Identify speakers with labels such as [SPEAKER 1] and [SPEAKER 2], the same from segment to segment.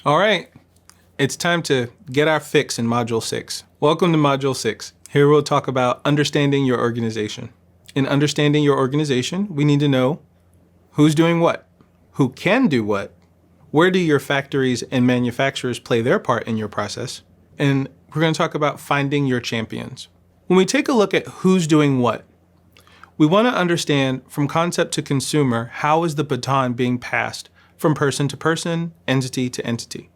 [SPEAKER 1] All right, it's time to get our fix in Module 6. Welcome to Module 6. Here we'll talk about understanding your organization. In understanding your organization, we need to know who's doing what, who can do what, where do your factories and manufacturers play their part in your process, and we're going to talk about finding your champions. When we take a look at who's doing what, we want to understand from concept to consumer, how is the baton being passed from person to person, entity to entity.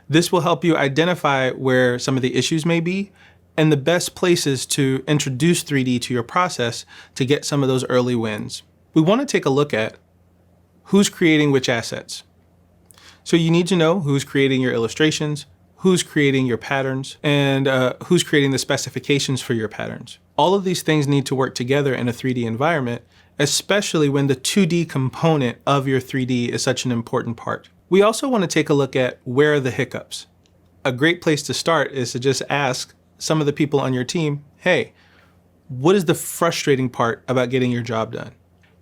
[SPEAKER 1] This will help you identify where some of the issues may be and the best places to introduce 3D to your process to get some of those early wins. We want to take a look at who's creating which assets. So you need to know who's creating your illustrations, who's creating your patterns, and who's creating the specifications for your patterns. All of these things need to work together in a 3D environment, especially when the 2D component of your 3D is such an important part. We also want to take a look at where are the hiccups. A great place to start is to just ask some of the people on your team, hey, what is the frustrating part about getting your job done?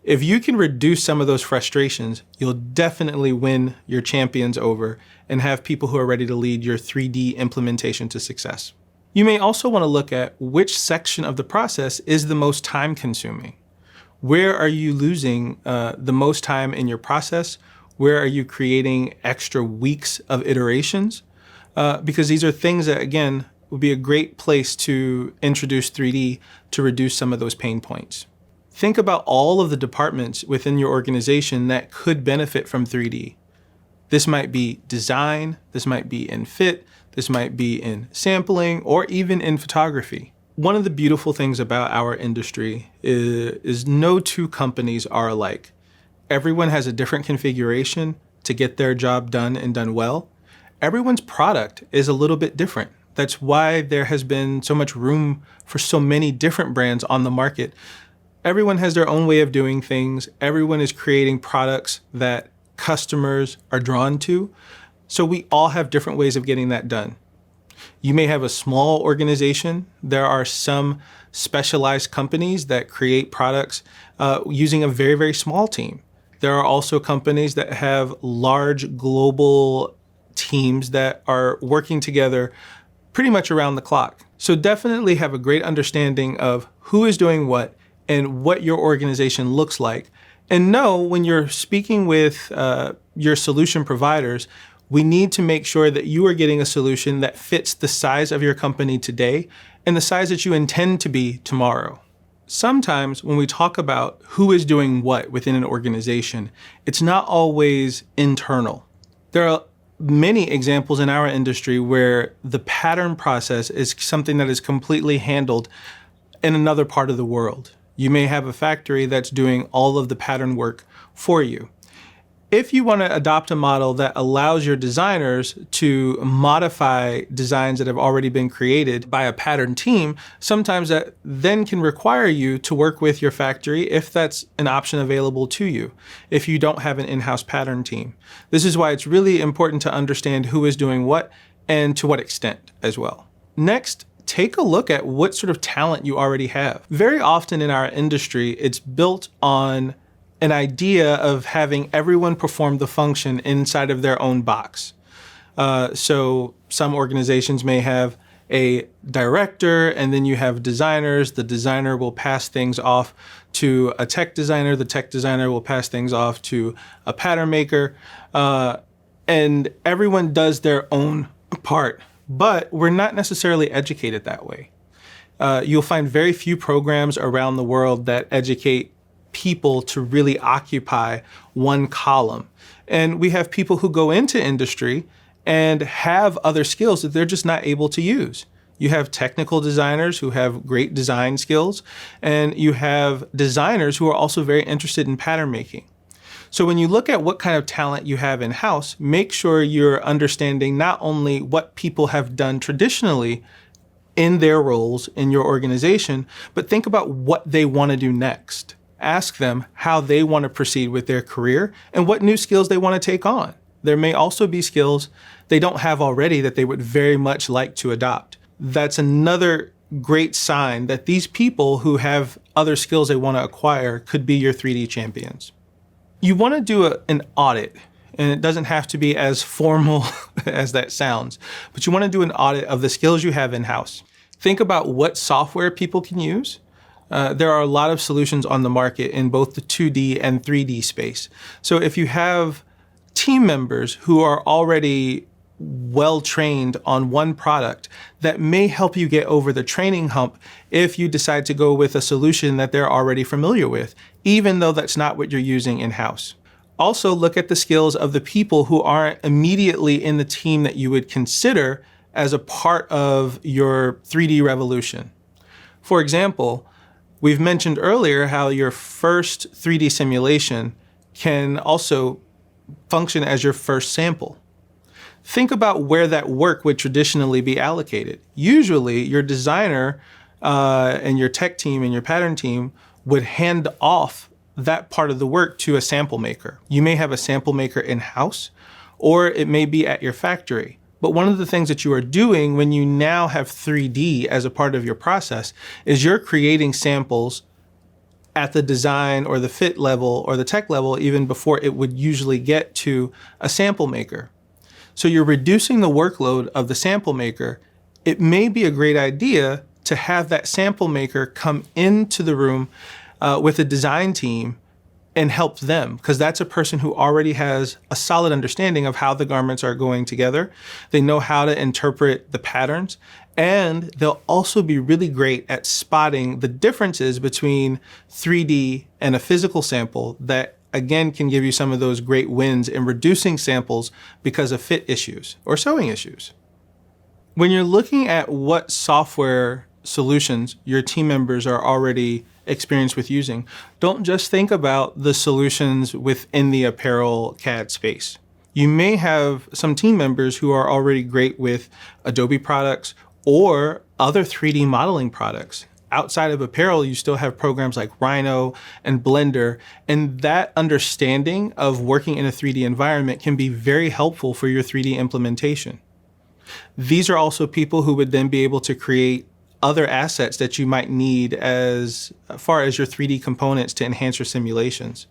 [SPEAKER 1] If you can reduce some of those frustrations, you'll definitely win your champions over and have people who are ready to lead your 3D implementation to success. You may also want to look at which section of the process is the most time consuming. Where are you losing the most time in your process? Where are you creating extra weeks of iterations? Because these are things that, again, would be a great place to introduce 3D to reduce some of those pain points. Think about all of the departments within your organization that could benefit from 3D. This might be design, this might be in fit, this might be in sampling, or even in photography. One of the beautiful things about our industry is no two companies are alike. Everyone has a different configuration to get their job done and done well. Everyone's product is a little bit different. That's why there has been so much room for so many different brands on the market. Everyone has their own way of doing things. Everyone is creating products that customers are drawn to. So we all have different ways of getting that done. You may have a small organization. There are some specialized companies that create products using a very, very small team. There are also companies that have large global teams that are working together pretty much around the clock. So definitely have a great understanding of who is doing what and what your organization looks like. And know when you're speaking with your solution providers, we need to make sure that you are getting a solution that fits the size of your company today and the size that you intend to be tomorrow. Sometimes when we talk about who is doing what within an organization, it's not always internal. There are many examples in our industry where the pattern process is something that is completely handled in another part of the world. You may have a factory that's doing all of the pattern work for you. If you want to adopt a model that allows your designers to modify designs that have already been created by a pattern team, sometimes that then can require you to work with your factory if that's an option available to you, if you don't have an in-house pattern team. This is why it's really important to understand who is doing what and to what extent as well. Next, take a look at what sort of talent you already have. Very often in our industry, it's built on an idea of having everyone perform the function inside of their own box. So some organizations may have a director and then you have designers. The designer will pass things off to a tech designer. The tech designer will pass things off to a pattern maker. And everyone does their own part, but we're not necessarily educated that way. You'll find very few programs around the world that educate people to really occupy one column. And we have people who go into industry and have other skills that they're just not able to use. You have technical designers who have great design skills, and you have designers who are also very interested in pattern making. So when you look at what kind of talent you have in-house, make sure you're understanding not only what people have done traditionally in their roles in your organization, but think about what they want to do next. Ask them how they want to proceed with their career and what new skills they want to take on. There may also be skills they don't have already that they would very much like to adopt. That's another great sign that these people who have other skills they want to acquire could be your 3D champions. You want to do an audit And it doesn't have to be as formal as that sounds, but you want to do an audit of the skills you have in-house. Think about what software people can use. There are a lot of solutions on the market in both the 2D and 3D space. So if you have team members who are already well trained on one product, that may help you get over the training hump if you decide to go with a solution that they're already familiar with, even though that's not what you're using in-house. Also, look at the skills of the people who aren't immediately in the team that you would consider as a part of your 3D revolution. For example, we've mentioned earlier how your first 3D simulation can also function as your first sample. Think about where that work would traditionally be allocated. Usually, your designer and your tech team and your pattern team would hand off that part of the work to a sample maker. You may have a sample maker in-house, or it may be at your factory. But one of the things that you are doing when you now have 3D as a part of your process is you're creating samples at the design or the fit level or the tech level even before it would usually get to a sample maker. So you're reducing the workload of the sample maker. It may be a great idea to have that sample maker come into the room with a design team and help them, because that's a person who already has a solid understanding of how the garments are going together. They know how to interpret the patterns, and they'll also be really great at spotting the differences between 3D and a physical sample that, again, can give you some of those great wins in reducing samples because of fit issues or sewing issues. When you're looking at what software solutions your team members are already experienced with using, don't just think about the solutions within the apparel CAD space. You may have some team members who are already great with Adobe products or other 3D modeling products. Outside of apparel, you still have programs like Rhino and Blender, and that understanding of working in a 3D environment can be very helpful for your 3D implementation. These are also people who would then be able to create other assets that you might need as far as your 3D components to enhance your simulations.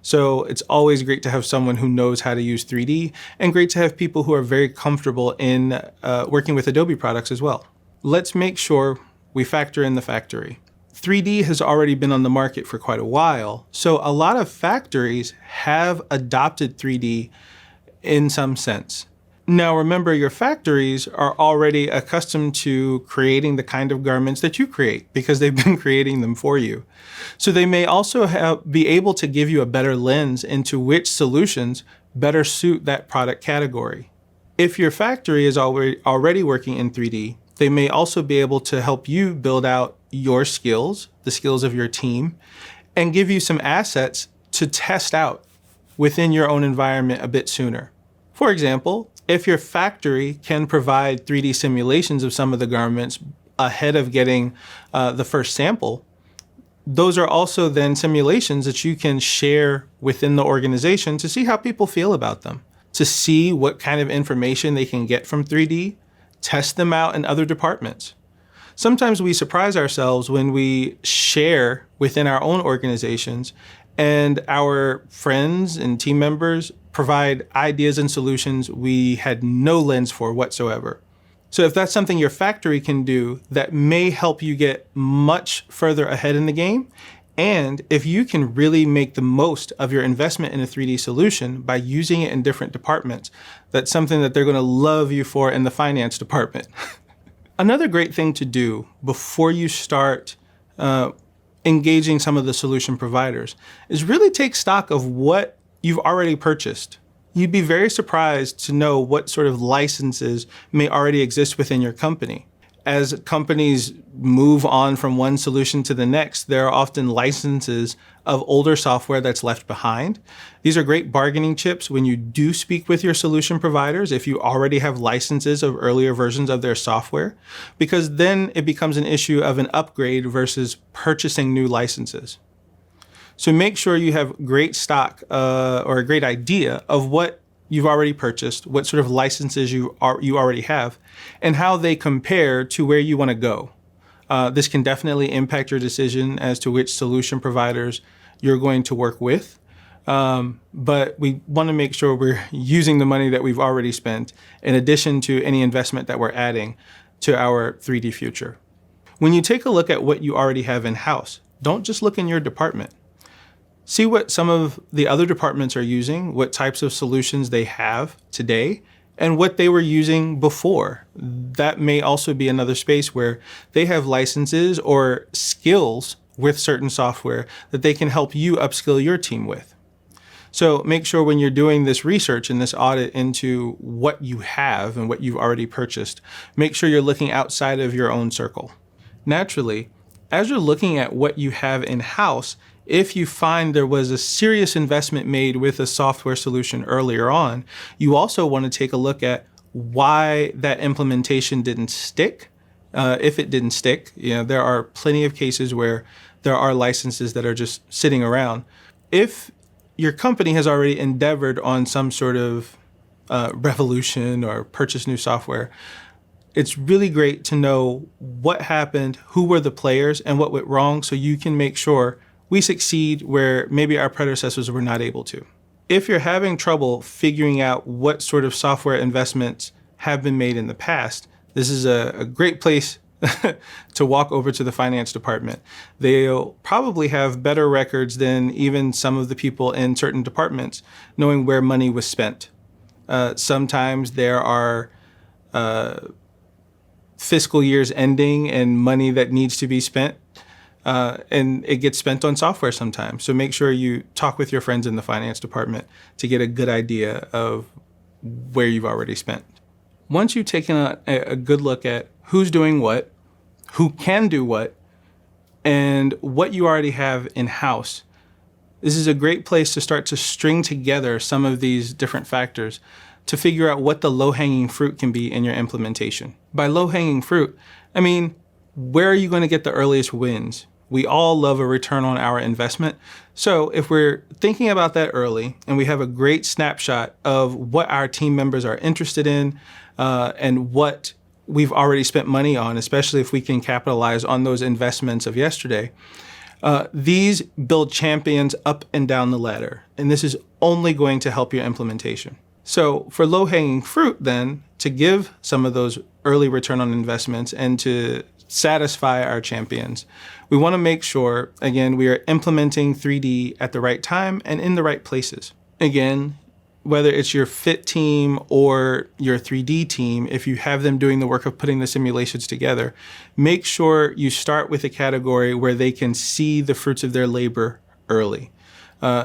[SPEAKER 1] So it's always great to have someone who knows how to use 3D, and great to have people who are very comfortable in working with Adobe products as well. Let's make sure we factor in the factory. 3D has already been on the market for quite a while, so a lot of factories have adopted 3D in some sense. Now remember, your factories are already accustomed to creating the kind of garments that you create because they've been creating them for you. So they may also be able to give you a better lens into which solutions better suit that product category. If your factory is already working in 3D, they may also be able to help you build out your skills, the skills of your team, and give you some assets to test out within your own environment a bit sooner. For example, if your factory can provide 3D simulations of some of the garments ahead of getting the first sample, those are also then simulations that you can share within the organization to see how people feel about them, to see what kind of information they can get from 3D, test them out in other departments. Sometimes we surprise ourselves when we share within our own organizations and our friends and team members provide ideas and solutions we had no lens for whatsoever. So if that's something your factory can do, that may help you get much further ahead in the game. And if you can really make the most of your investment in a 3D solution by using it in different departments, that's something that they're going to love you for in the finance department. Another great thing to do before you start engaging some of the solution providers is really take stock of what you've already purchased. You'd be very surprised to know what sort of licenses may already exist within your company. As companies move on from one solution to the next, there are often licenses of older software that's left behind. These are great bargaining chips when you do speak with your solution providers, if you already have licenses of earlier versions of their software, because then it becomes an issue of an upgrade versus purchasing new licenses. So make sure you have great stock or a great idea of what you've already purchased, what sort of licenses you already have, and how they compare to where you want to go. This can definitely impact your decision as to which solution providers you're going to work with. But we want to make sure we're using the money that we've already spent in addition to any investment that we're adding to our 3D future. When you take a look at what you already have in-house, don't just look in your department. See what some of the other departments are using, what types of solutions they have today, and what they were using before. That may also be another space where they have licenses or skills with certain software that they can help you upskill your team with. So make sure when you're doing this research and this audit into what you have and what you've already purchased, make sure you're looking outside of your own circle. Naturally, as you're looking at what you have in-house, if you find there was a serious investment made with a software solution earlier on, you also want to take a look at why that implementation didn't stick. If it didn't stick, there are plenty of cases where there are licenses that are just sitting around. If your company has already endeavored on some sort of revolution or purchase new software, it's really great to know what happened, who were the players, and what went wrong so you can make sure we succeed where maybe our predecessors were not able to. If you're having trouble figuring out what sort of software investments have been made in the past, this is a great place to walk over to the finance department. They'll probably have better records than even some of the people in certain departments knowing where money was spent. Sometimes there are fiscal years ending and money that needs to be spent, and it gets spent on software sometimes. So make sure you talk with your friends in the finance department to get a good idea of where you've already spent. Once you've taken a good look at who's doing what, who can do what, and what you already have in-house, this is a great place to start to string together some of these different factors to figure out what the low-hanging fruit can be in your implementation. By low-hanging fruit, I mean, where are you going to get the earliest wins? We all love a return on our investment. So if we're thinking about that early and we have a great snapshot of what our team members are interested in and what we've already spent money on, especially if we can capitalize on those investments of yesterday, these build champions up and down the ladder. And this is only going to help your implementation. So for low-hanging fruit then, to give some of those early return on investments and to satisfy our champions, we want to make sure, again, we are implementing 3D at the right time and in the right places. Again, whether it's your fit team or your 3D team, if you have them doing the work of putting the simulations together, make sure you start with a category where they can see the fruits of their labor early.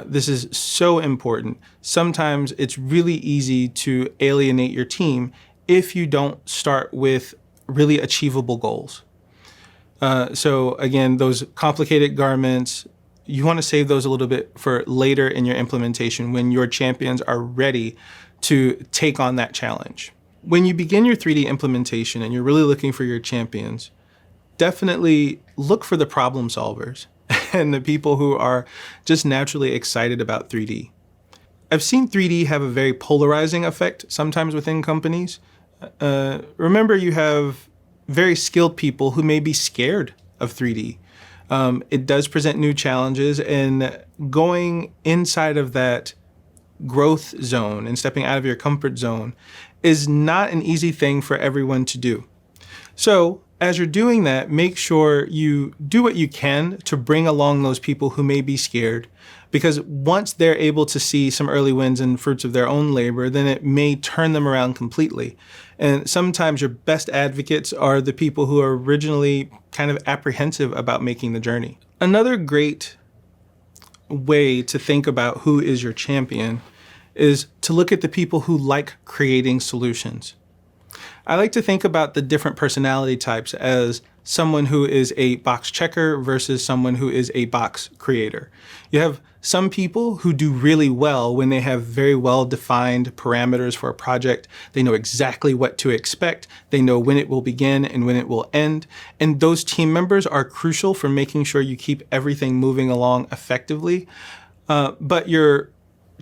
[SPEAKER 1] This is so important. Sometimes it's really easy to alienate your team if you don't start with really achievable goals. So again, those complicated garments, you want to save those a little bit for later in your implementation when your champions are ready to take on that challenge. When you begin your 3D implementation and you're really looking for your champions, definitely look for the problem solvers and the people who are just naturally excited about 3D. I've seen 3D have a very polarizing effect sometimes within companies. Remember, you have very skilled people who may be scared of 3D. It does present new challenges, and going inside of that growth zone and stepping out of your comfort zone is not an easy thing for everyone to do. So as you're doing that, make sure you do what you can to bring along those people who may be scared, because once they're able to see some early wins and fruits of their own labor, then it may turn them around completely. And sometimes your best advocates are the people who are originally kind of apprehensive about making the journey. Another great way to think about who is your champion is to look at the people who like creating solutions. I like to think about the different personality types as someone who is a box checker versus someone who is a box creator. You have some people who do really well when they have very well-defined parameters for a project. They know exactly what to expect. They know when it will begin and when it will end. And those team members are crucial for making sure you keep everything moving along effectively. But your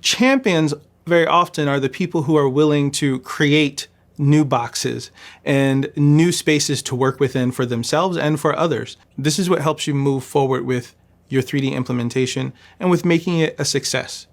[SPEAKER 1] champions very often are the people who are willing to create new boxes and new spaces to work within for themselves and for others. This is what helps you move forward with your 3D implementation and with making it a success.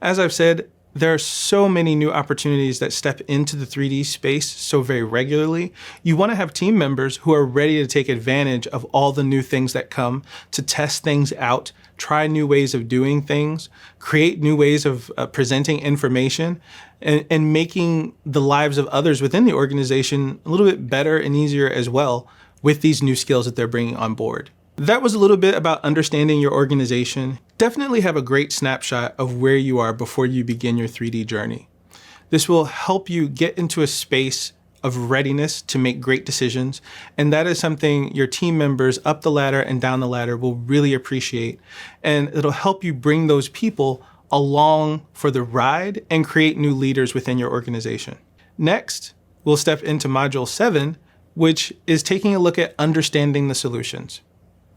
[SPEAKER 1] As I've said, there are so many new opportunities that step into the 3D space so very regularly. You want to have team members who are ready to take advantage of all the new things that come, to test things out, try new ways of doing things, create new ways of presenting information, and making the lives of others within the organization a little bit better and easier as well with these new skills that they're bringing on board. That was a little bit about understanding your organization. Definitely have a great snapshot of where you are before you begin your 3D journey. This will help you get into a space of readiness to make great decisions, and that is something your team members up the ladder and down the ladder will really appreciate, and it'll help you bring those people along for the ride and create new leaders within your organization. Next, we'll step into Module 7, which is taking a look at understanding the solutions.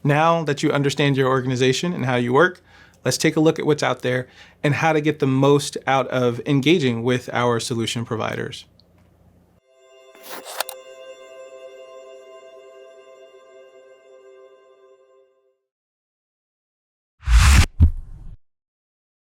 [SPEAKER 1] Now that you understand your organization and how you work, let's take a look at what's out there and how to get the most out of engaging with our solution providers.